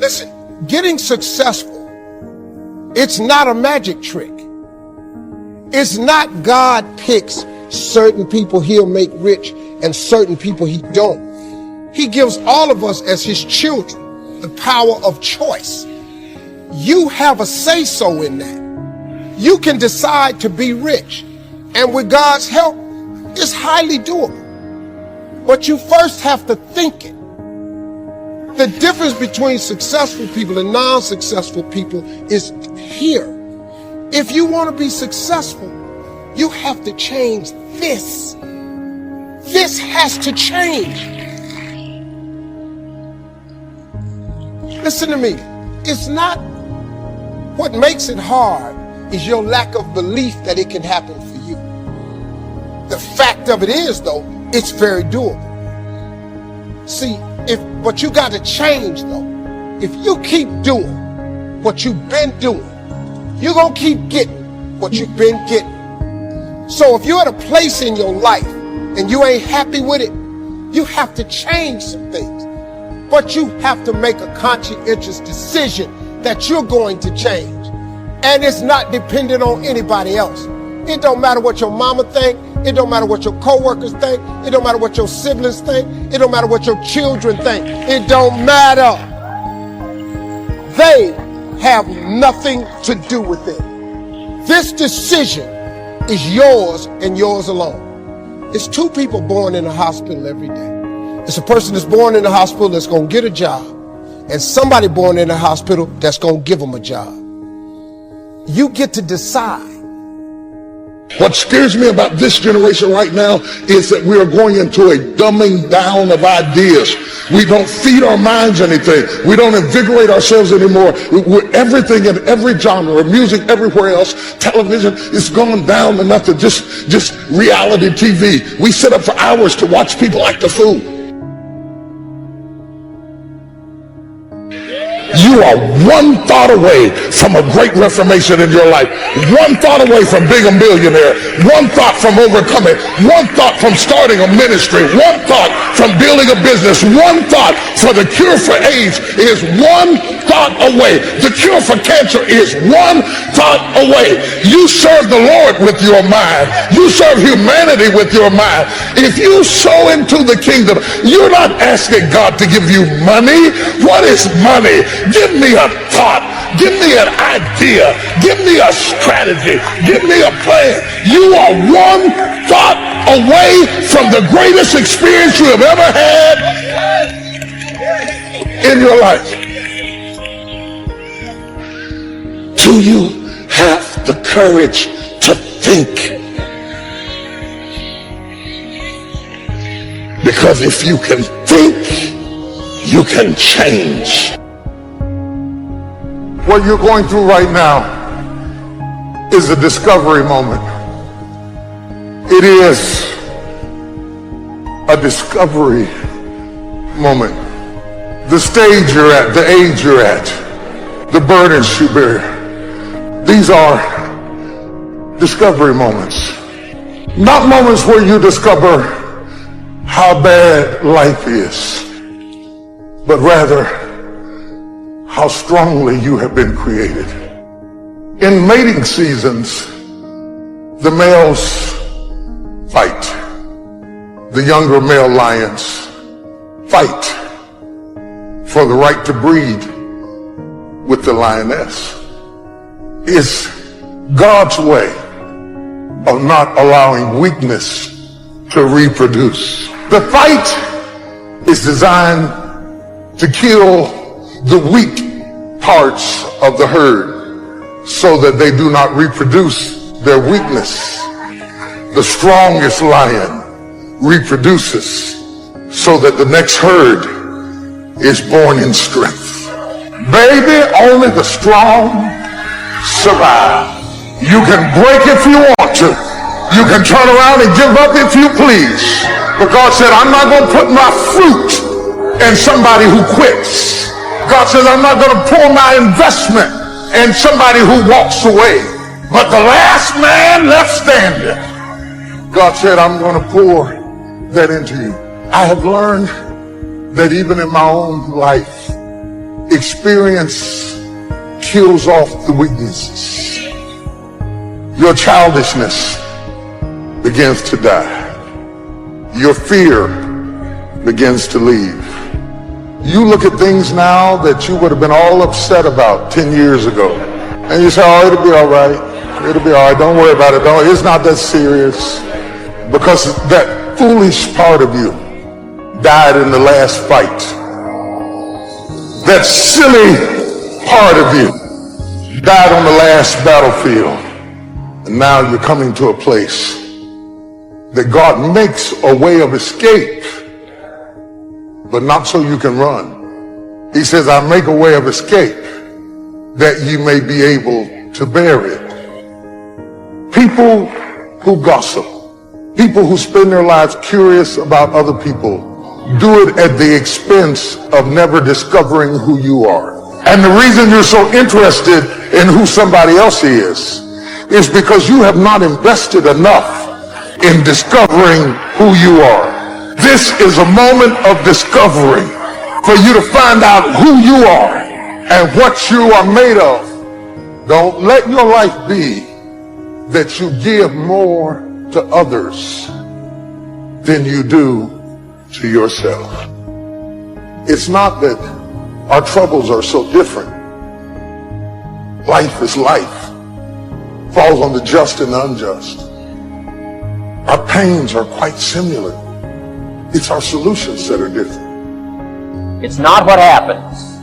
Listen, getting successful, it's not a magic trick. It's not God picks certain people he'll make rich and certain people he don't. He gives all of us as his children the power of choice. You have a say-so in that. You can decide to be rich, and with God's help, it's highly doable. But you first have to think it. The difference between successful people and non-successful people is here. If you want to be successful, you have to change this. This has to change. Listen to me. It's not what makes it hard is your lack of belief that it can happen for you. The fact of it is, though, it's very doable. See, but you got to change, though. If you keep doing what you've been doing, you're going to keep getting what you've been getting. So if you're at a place in your life and you ain't happy with it, you have to change some things. But you have to make a conscientious decision that you're going to change. And it's not dependent on anybody else. It don't matter what your mama think. It don't matter what your coworkers think. It don't matter what your siblings think. It don't matter what your children think. It don't matter. They have nothing to do with it. This decision is yours and yours alone. It's two people born in a hospital every day. It's a person that's born in a hospital that's going to get a job, and somebody born in a hospital that's going to give them a job. You get to decide. What scares me about this generation right now is that we are going into a dumbing down of ideas. We don't feed our minds anything. We don't invigorate ourselves anymore. Everything in every genre, music everywhere else, television, is gone down enough to just reality TV. We sit up for hours to watch people act a fool. You are one thought away from a great reformation in your life. One thought away from being a millionaire. One thought from overcoming. One thought from starting a ministry. One thought from building a business. One thought for the cure for AIDS is one thought away. The cure for cancer is one thought away. You serve the Lord with your mind. You serve humanity with your mind. If you sow into the kingdom, you're not asking God to give you money. What is money? Give me a thought. Give me an idea. Give me a strategy. Give me a plan. You are one thought away from the greatest experience you have ever had in your life. Do you have the courage to think? Because if you can think, you can change. What you're going through right now is a discovery moment. It is a discovery moment. The stage you're at, the age you're at, the burdens you bear, these are discovery moments. Not moments where you discover how bad life is, but rather how strongly you have been created. In mating seasons, the males fight. The younger male lions fight for the right to breed with the lioness. It's God's way of not allowing weakness to reproduce. The fight is designed to kill the weak parts of the herd so that they do not reproduce their weakness. The strongest lion reproduces so that the next herd is born in strength. Baby, only the strong survive. You can break if you want to. You can turn around and give up if you please. But God said, I'm not going to put my fruit in somebody who quits. God says, I'm not going to pour my investment in somebody who walks away. But the last man left standing, God said, I'm going to pour that into you. I have learned that even in my own life, Experience kills off the weaknesses. Your childishness begins to die. Your fear begins to leave. You look at things now that you would have been all upset about 10 years ago. And you say, oh, it'll be all right. It'll be all right. Don't worry about it. It's not that serious. Because that foolish part of you died in the last fight. That silly part of you died on the last battlefield. And now you're coming to a place that God makes a way of escape, but not so you can run. He says, I make a way of escape that you may be able to bear it. People who gossip, people who spend their lives curious about other people, do it at the expense of never discovering who you are. And the reason you're so interested in who somebody else is because you have not invested enough in discovering who you are. This is a moment of discovery for you to find out who you are and what you are made of. Don't let your life be that you give more to others than you do to yourself. It's not that our troubles are so different. Life is life. Falls on the just and the unjust. Our pains are quite similar. It's our solutions that are different. It's not what happens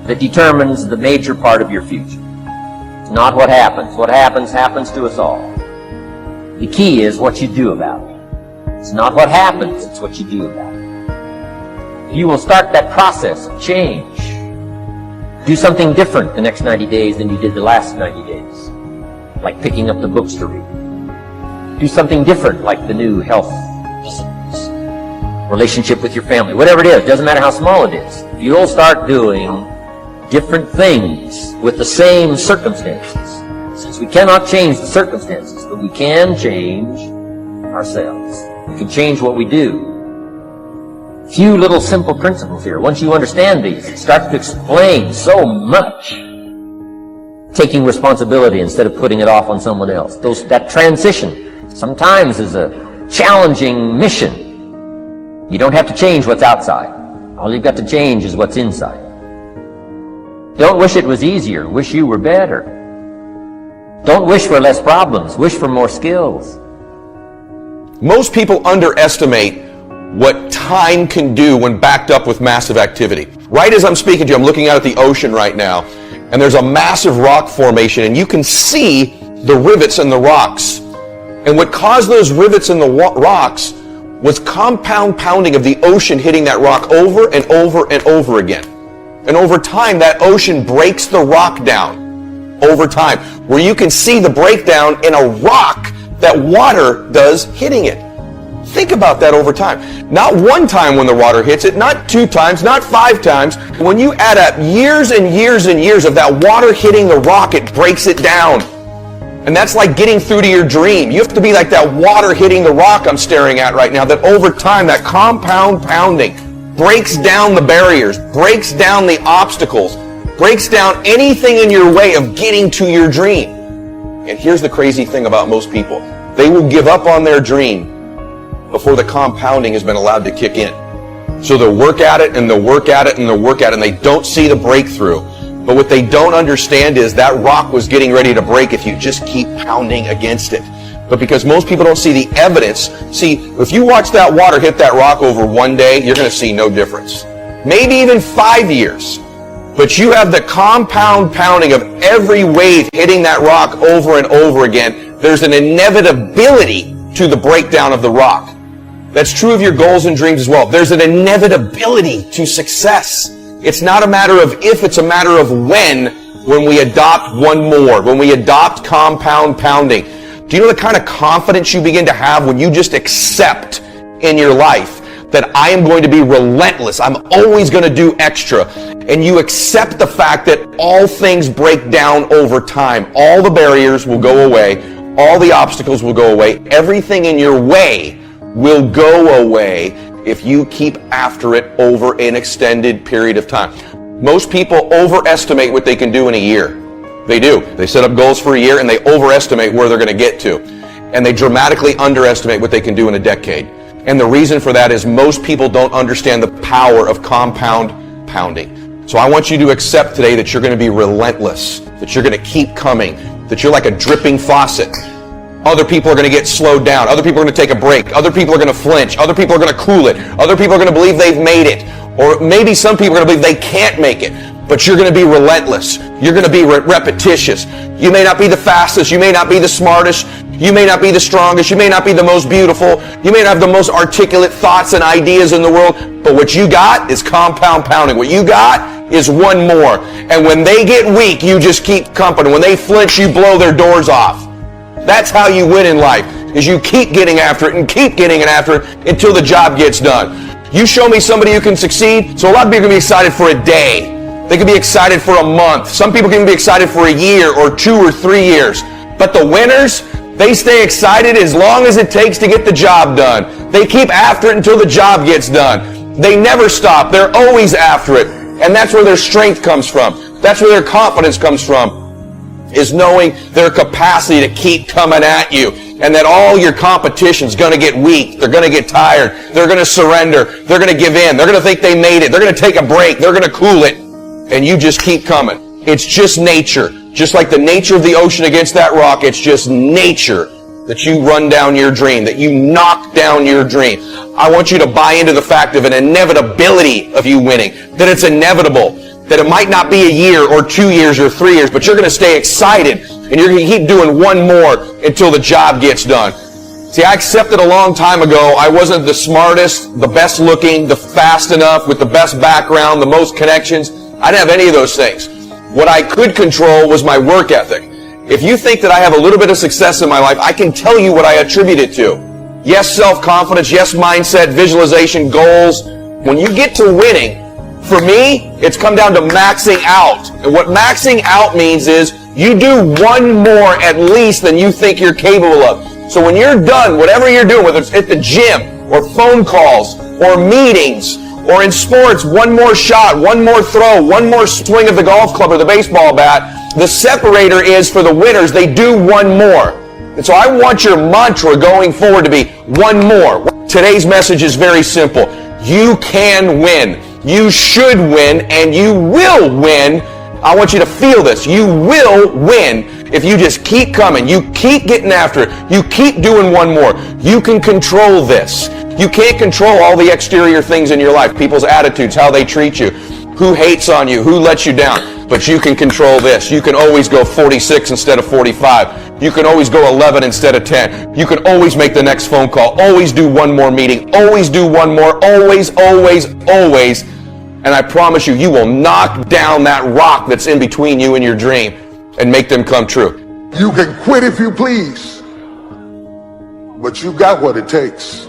that determines the major part of your future. It's not what happens. What happens happens to us all. The key is what you do about it. It's not what happens, it's what you do about it. You will start that process of change. Do something different the next 90 days than you did the last 90 days. Like picking up the books to read. Do something different, like the new health disciplines, relationship with your family, whatever it is, doesn't matter how small it is. If you'll start doing different things with the same circumstances, since we cannot change the circumstances, but we can change ourselves. We can change what we do. Few little simple principles here. Once you understand these, it starts to explain so much. Taking responsibility instead of putting it off on someone else. That transition sometimes is a challenging mission. You don't have to change what's outside. All you've got to change is what's inside. Don't wish it was easier. Wish you were better. Don't wish for less problems. Wish for more skills. Most people underestimate what time can do when backed up with massive activity. Right as I'm speaking to you, I'm looking out at the ocean right now, and there's a massive rock formation, and you can see the rivets in the rocks. And what caused those rivets in the rocks was compound pounding of the ocean hitting that rock over and over and over again. And over time, that ocean breaks the rock down over time, where you can see the breakdown in a rock that water does hitting it. Think about that over time. Not one time when the water hits it, not 2 times, not 5 times. When you add up years and years and years of that water hitting the rock, it breaks it down. And that's like getting through to your dream. You have to be like that water hitting the rock I'm staring at right now, that over time, that compound pounding breaks down the barriers, breaks down the obstacles, breaks down anything in your way of getting to your dream. And here's the crazy thing about most people. They will give up on their dream before the compounding has been allowed to kick in. So they'll work at it and they'll work at it and they'll work at it and they don't see the breakthrough. But what they don't understand is that rock was getting ready to break if you just keep pounding against it. But because most people don't see the evidence, see, if you watch that water hit that rock over one day, you're going to see no difference. Maybe even 5 years. But you have the compound pounding of every wave hitting that rock over and over again. There's an inevitability to the breakdown of the rock. That's true of your goals and dreams as well. There's an inevitability to success. It's not a matter of if, it's a matter of when we adopt one more, when we adopt compound pounding. Do you know the kind of confidence you begin to have when you just accept in your life that I am going to be relentless, I'm always going to do extra, and you accept the fact that all things break down over time. All the barriers will go away, all the obstacles will go away, everything in your way will go away if you keep after it over an extended period of time. Most people overestimate what they can do in a year. They do. They set up goals for a year and they overestimate where they're going to get to. And they dramatically underestimate what they can do in a decade. And the reason for that is most people don't understand the power of compounding. So I want you to accept today that you're going to be relentless, that you're going to keep coming, that you're like a dripping faucet. Other people are going to get slowed down. Other people are going to take a break. Other people are going to flinch. Other people are going to cool it. Other people are going to believe they've made it. Or maybe some people are going to believe they can't make it. But you're going to be relentless. You're going to be repetitious. You may not be the fastest. You may not be the smartest. You may not be the strongest. You may not be the most beautiful. You may not have the most articulate thoughts and ideas in the world. But what you got is compound pounding. What you got is one more. And when they get weak, you just keep company. When they flinch, you blow their doors off. That's how you win in life, is you keep getting after it and keep getting after it until the job gets done. You show me somebody who can succeed. So a lot of people can be excited for a day. They can be excited for a month. Some people can be excited for a year or 2 or 3 years. But the winners, they stay excited as long as it takes to get the job done. They keep after it until the job gets done. They never stop. They're always after it. And that's where their strength comes from. That's where their confidence comes from, is knowing their capacity to keep coming at you, and that all your competition's going to get weak. They're going to get tired. They're going to surrender. They're going to give in. They're going to think they made it. They're going to take a break. They're going to cool it. And you just keep coming. It's just nature. Just like the nature of the ocean against that rock, it's just nature that you run down your dream, that you knock down your dream. I want you to buy into the fact of an inevitability of you winning, that it's inevitable, that it might not be a year or 2 years or 3 years, but you're going to stay excited and you're going to keep doing one more until the job gets done. See, I accepted a long time ago I wasn't the smartest, the best looking, the fast enough, with the best background, the most connections. I didn't have any of those things. What I could control was my work ethic. If you think that I have a little bit of success in my life, I can tell you what I attribute it to. Yes, self-confidence. Yes, mindset, visualization, goals. When you get to winning, for me, it's come down to maxing out. And what maxing out means is you do one more at least than you think you're capable of. So when you're done, whatever you're doing, whether it's at the gym or phone calls or meetings or in sports, one more shot, one more throw, one more swing of the golf club or the baseball bat, the separator is for the winners, they do one more. And so I want your mantra going forward to be one more. Today's message is very simple. You can win. You should win, and you will win. I want you to feel this. You will win if you just keep coming. You keep getting after it. You keep doing one more. You can control this. You can't control all the exterior things in your life, people's attitudes, how they treat you, who hates on you, who lets you down. But you can control this. You can always go 46 instead of 45. You can always go 11 instead of 10. You can always make the next phone call. Always do one more meeting. Always do one more. Always, always, always. And I promise you, you will knock down that rock that's in between you and your dream and make them come true. You can quit if you please, but you got what it takes.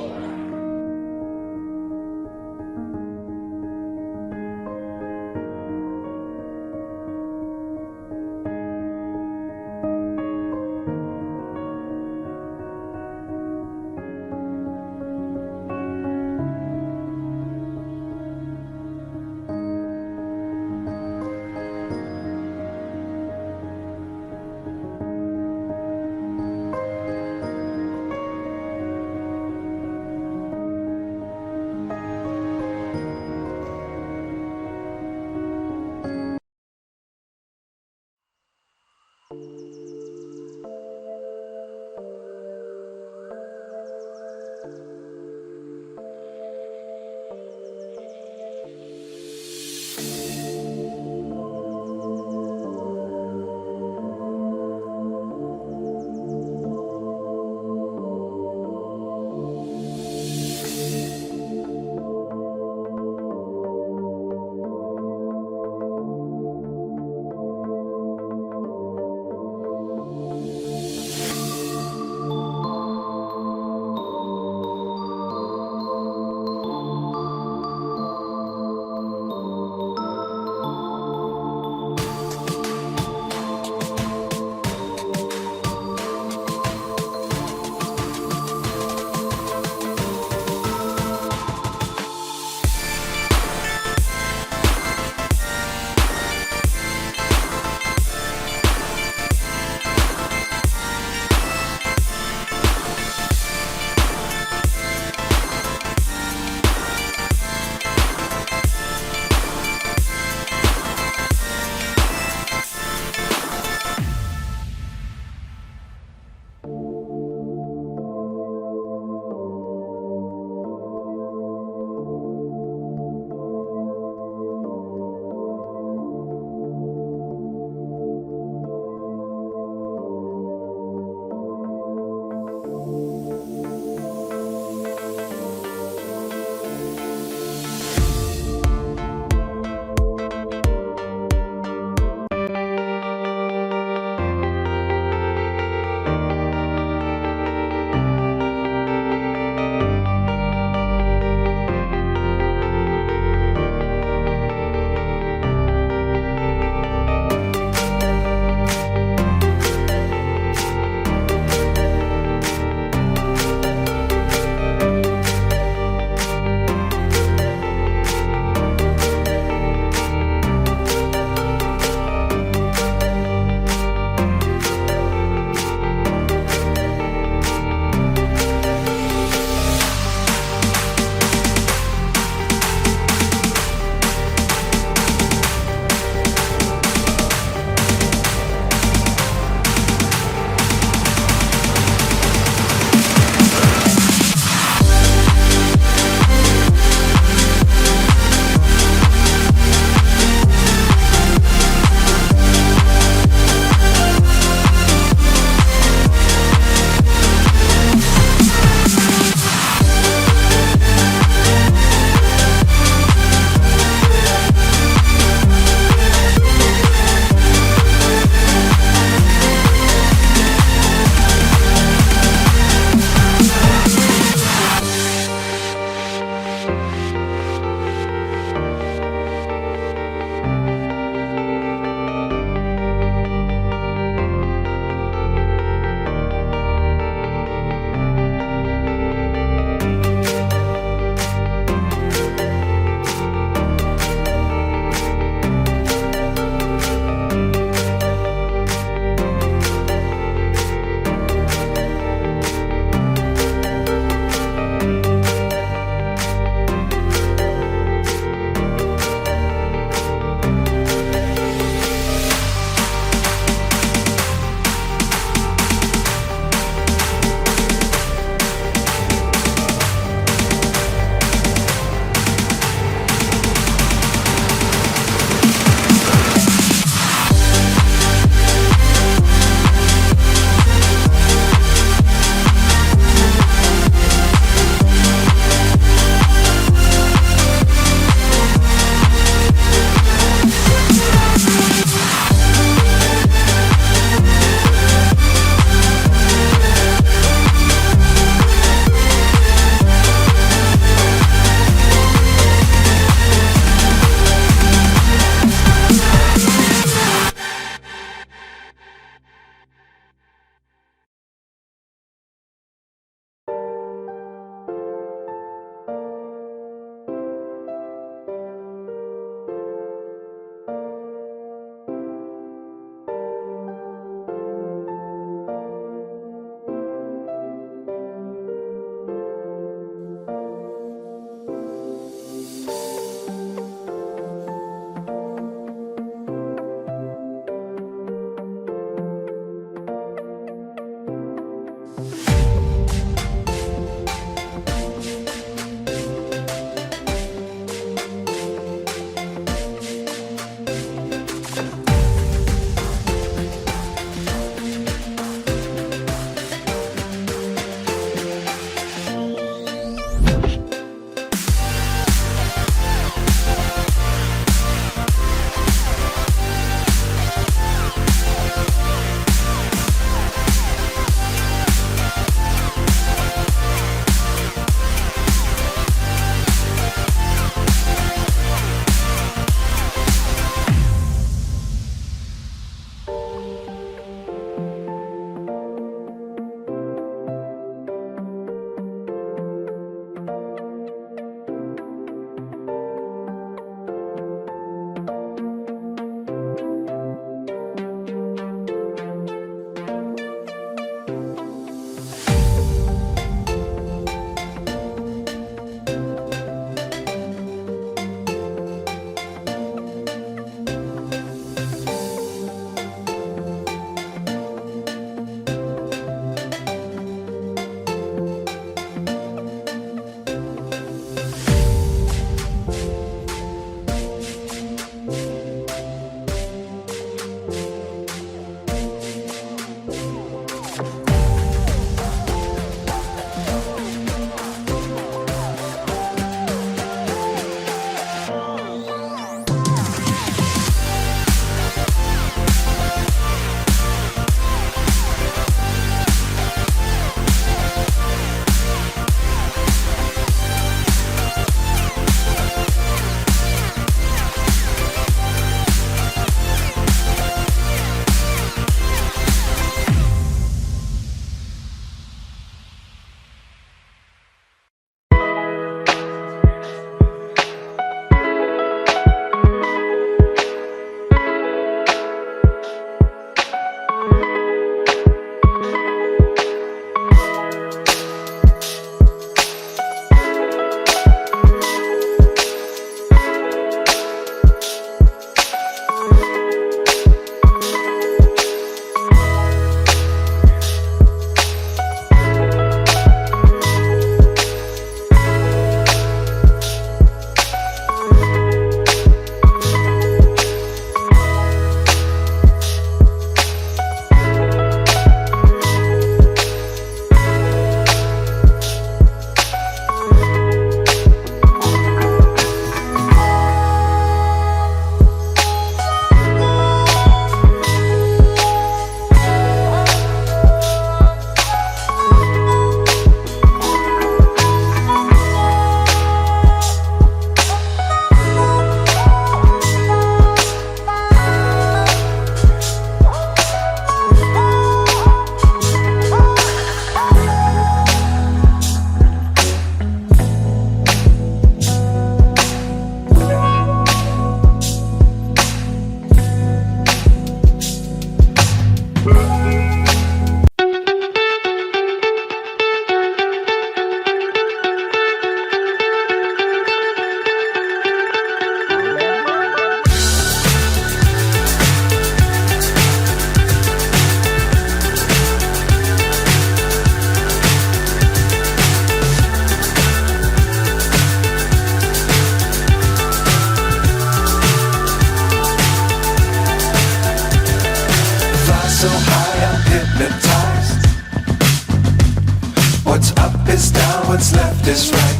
just is right.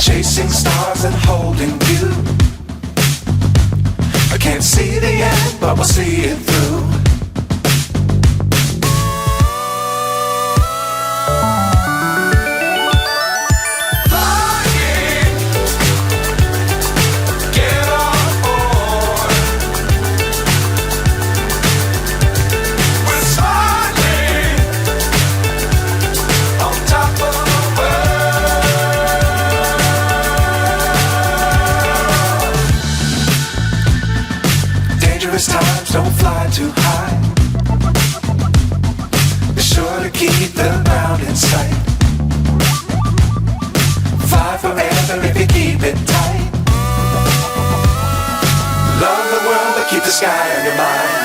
Chasing stars and holding you. I can't see the end, but we'll see it through. Times don't fly too high. Be sure to keep the ground in sight. Fly forever if you keep it tight. Love the world but keep the sky on your mind.